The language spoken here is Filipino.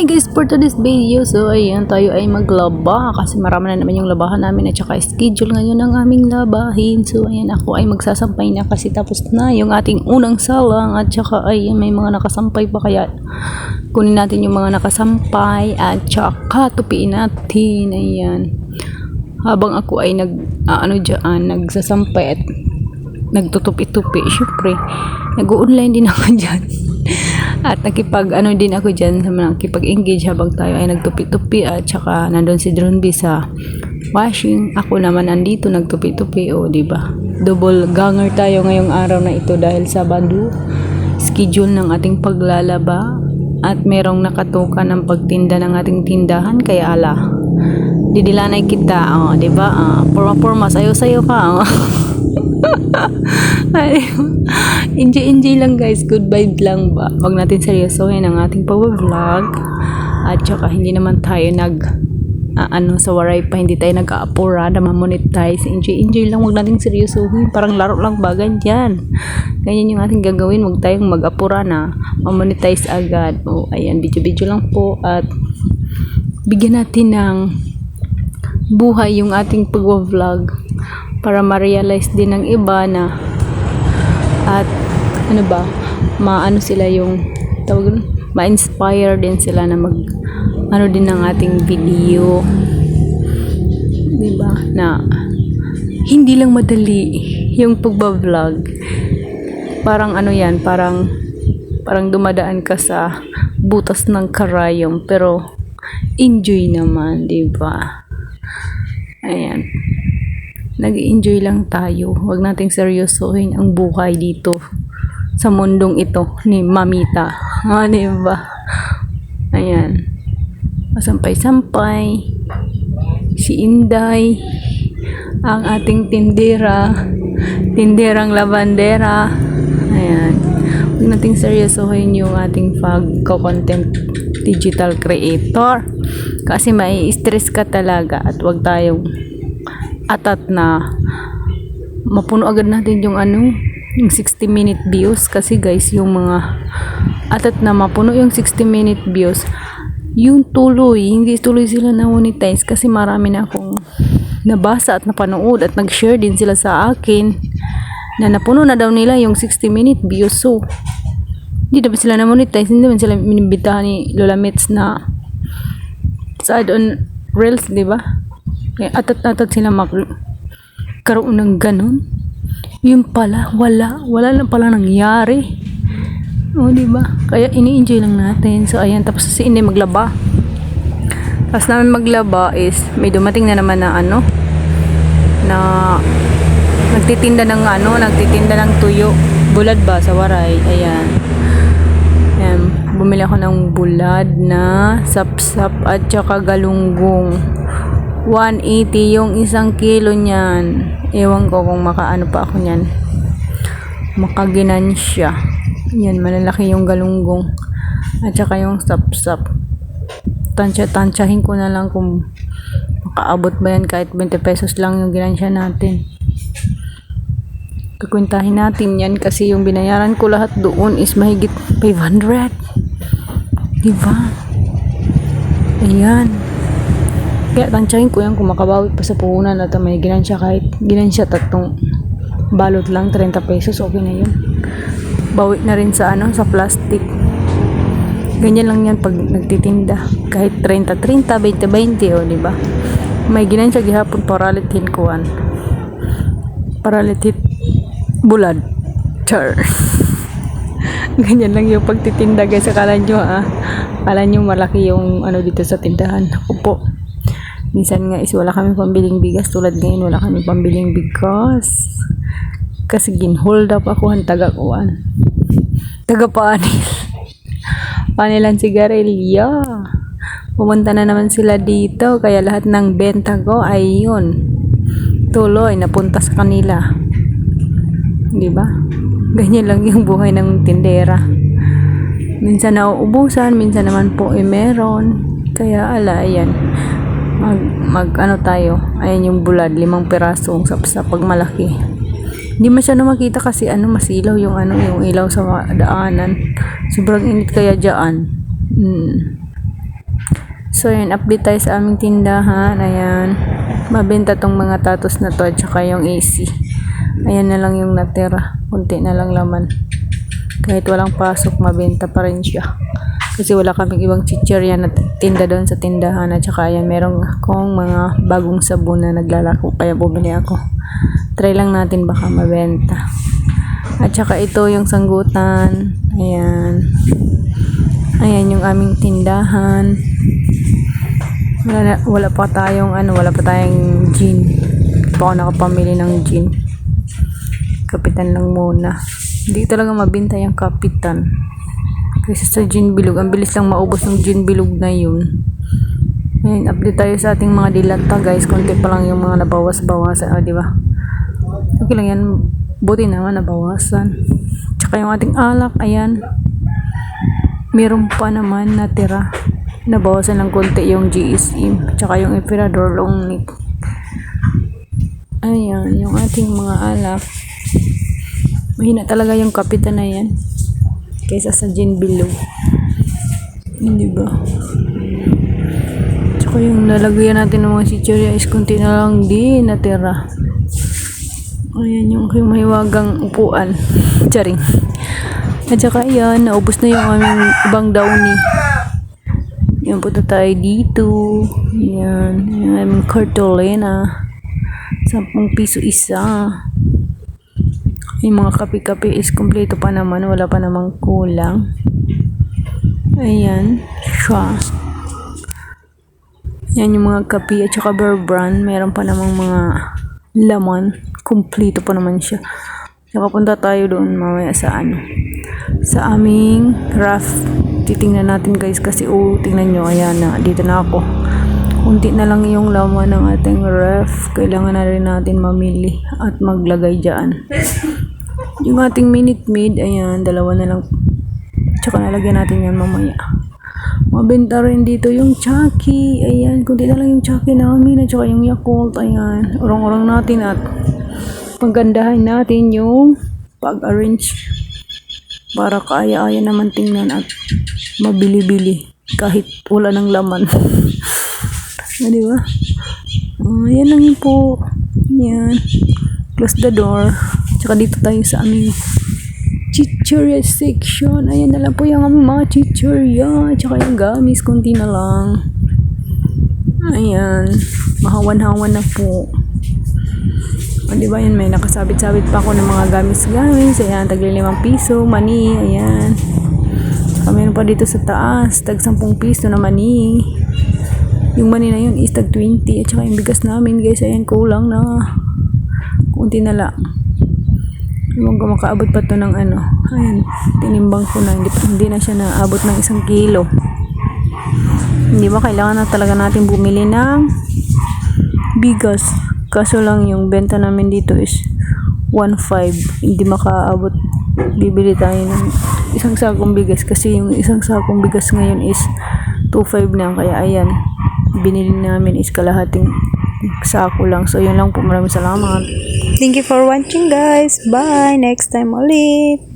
Hi guys, for today's video, so ayan, tayo ay maglaba kasi marami na naman yung labahan namin at saka schedule ngayon ng aming labahin. So ayan, ako ay magsasampay na kasi tapos na yung ating unang salang at saka ay may mga nakasampay pa, kaya kunin natin yung mga nakasampay at saka tupiin natin. Ayan, habang ako ay nagsasampay at nagtutupi-tupi, syempre nag-online din ako dyan at din ako dyan, nakipag-engage habang tayo ay nagtupi-tupi at saka nandun si Dronby sa washing. Ako naman andito nagtupi-tupi, o diba, double ganger tayo ngayong araw na ito dahil Sabado schedule ng ating paglalaba at merong nakatuka ng pagtinda ng ating tindahan, kaya didilanay kita, diba, porma sayo-sayo ka, enjoy lang guys, good vibe lang ba, wag natin seryosohin ang ating pag-vlog at saka hindi naman tayo sa waray pa, hindi tayo nag-aapura na ma-monetize. Enjoy lang, wag natin seryosohin, parang laro lang ba, ganyan yung ating gagawin, wag tayong mag-apura na ma-monetize agad. Ayan, video lang po at bigyan natin ng buhay yung ating pag-vlog para ma-realize din ng iba na at sila yung ma-inspire din sila na din ng ating video, diba, na hindi lang madali yung pagba-vlog, parang parang dumadaan ka sa butas ng karayom pero enjoy naman, diba. Ayan, nag-enjoy lang tayo, wag nating seryosohin ang buhay dito sa mundong ito ni Mamita, diba. Ayan, masampay-sampay si Inday, ang ating tinderang labandera. Ayan, wag nating seryosohin yung ating content digital creator kasi mai-stress ka talaga at wag tayong atat na mapuno agad natin yung 60-minute views, kasi guys, yung mga atat na mapuno yung 60-minute views, yung hindi tuloy sila na monetize kasi marami na akong nabasa at napanood at nag-share din sila sa akin na napuno na daw nila yung 60-minute views. So hindi naman sila na monetize, hindi naman sila minibitahan ni Lola Mets na sa add-on reels, diba. Atat sila karoon ng ganun. Yung pala wala lang pala nangyari, diba, kaya ini-enjoy lang natin. So ayan, tapos si Inday maglaba, tapos namin maglaba is may dumating na naman na nagtitinda ng tuyo, bulad ba sa waray. Ayan, bumili ako ng bulad na sapsap at saka galunggong, 180 yung isang kilo niyan. Ewan ko kung makaano pa ako niyan, makaginansya. Yan, malalaki yung galunggong at saka yung sapsap. Tansyahin ko na lang kung makaabot ba yan, kahit 20 pesos lang yung ginansya natin. Kukwentahin natin yan kasi yung binayaran ko lahat doon is mahigit 500, diba. Ayan, kaya tansyahin ko yan kung makabawi pa sa puhunan at may ginansya, kahit ginansya tatlong balot lang, 30 pesos, okay na yun. Bawi na rin sa sa plastic. Ganyan lang yan pag nagtitinda, kahit 30, 20, diba. May ginansya gihapon paralitin kuan, paralitit bulad, char. Ganyan lang yung pagtitinda guys. Akala nyo malaki yung dito sa tindahan. Ako po, minsan nga is wala kami pambiling bigas, tulad ngayon wala kami pambiling bigas kasi ginhold up ako ang panilan sigarilya. Pumunta na naman sila dito, kaya lahat ng benta ko ay tuloy napunta sa kanila, diba. Ganyan lang yung buhay ng tindera, minsan nauubusan, minsan naman po meron. Kaya ayan, tayo, ayan yung bulad, 5 pirasong sapsap pag malaki. Hindi masyado makita kasi masilaw yung yung ilaw sa daanan. Sobrang init kaya dyan. So yun, update tayo sa aming tindahan. Ayan, mabenta tong mga tatos na to at saka yung AC. Ayan na lang yung natira, kunti na lang laman. Kahit walang pasok, mabenta pa rin siya. Kasi wala kaming ibang chichirya na tinda doon sa tindahan. At saka ayan, merong akong mga bagong sabon na naglalako. Kaya bumili ako. Try lang natin baka mabenta. At saka ito yung sanggutan. Ayan. Ayan yung aming tindahan. Wala pa tayong gin. Hindi pa ako nakapamili ng gin. Kapitan lang muna. Hindi talaga mabenta yung kapitan. Kasi sa gin bilog, ang bilis lang maubos ng gin bilog na yun. Ayan, update tayo sa ating mga dilata guys. Konti pa lang yung mga nabawas-bawasan. Di ba? Okay lang yan. Buti naman nabawasan. Tsaka yung ating alak, ayan. Meron pa naman natira. Nabawasan ng konti yung GSM. Tsaka yung Emperador Long Neck. Ayan, yung ating mga alak. Mahina talaga yung kapitan na yan. Kaysa sa gin bilog. Hindi ba? Tsaka yung nalagyan natin ng mga chichirya is konti na lang din natira. Ayan yung mahiwagang upuan. Charing. At saka yan, naubos na yung aming ibang downy. Yan, punta tayo dito. Yan. Yung aming cartolina. 10 piso isa. Yung mga kape-kape is kompleto pa naman. Wala pa namang kulang. Ayan. Siya. Yan yung mga kape at saka Bear Brand. Meron pa namang mga laman. Kompleto pa naman siya. Nakapunta tayo doon mamaya sa sa aming raft. Titingnan natin guys kasi tingnan nyo, ayan na, dito na ako. Kunti na lang yung laman ng ating ref. Kailangan na rin natin mamili at maglagay dyan. Yung ating Minute Maid, ayan, 2 na lang. Tsaka nalagyan natin yan mamaya. Mabenta rin dito yung Chucky. Ayan, kunti na lang yung Chucky namin. At saka yung Yakult, ayan. Urong-urong natin at paggandahan natin yung pag-arrange para kaya-aya naman tingnan at mabili-bili kahit wala ng laman. Di ba? Yan lang yun po. Yan. Close the door. Tsaka dito tayo sa aming chichirya section. Ayan na lang po yung aming mga chichirya. Tsaka yung gamis, kunti na lang. Ayan. Mahawan-hawan na po. O, diba yan, may nakasabit-sabit pa ako ng mga gamis-gamis. Ayan, tagli 5 piso, mani, ayan. Saka meron pa dito sa taas, tag 10 piso na mani. Yung mani na yun is tag 20. At saka yung bigas namin, guys, ayan, kulang na. Kunti na lang. Huwag ko makaabot pa to ng ayan, tinimbang ko na, hindi na siya naabot ng 1 kilo. Hindi ba, kailangan na talaga natin bumili ng bigas. Kaso lang yung benta namin dito is 1.5. Hindi makaabot. Bibili tayo ng 1 sakong bigas kasi yung 1 sakong bigas ngayon is 2.5 na. Kaya ayan, binili namin is kalahating sako lang. So yun lang po. Maraming salamat. Thank you for watching guys. Bye. Next time ulit.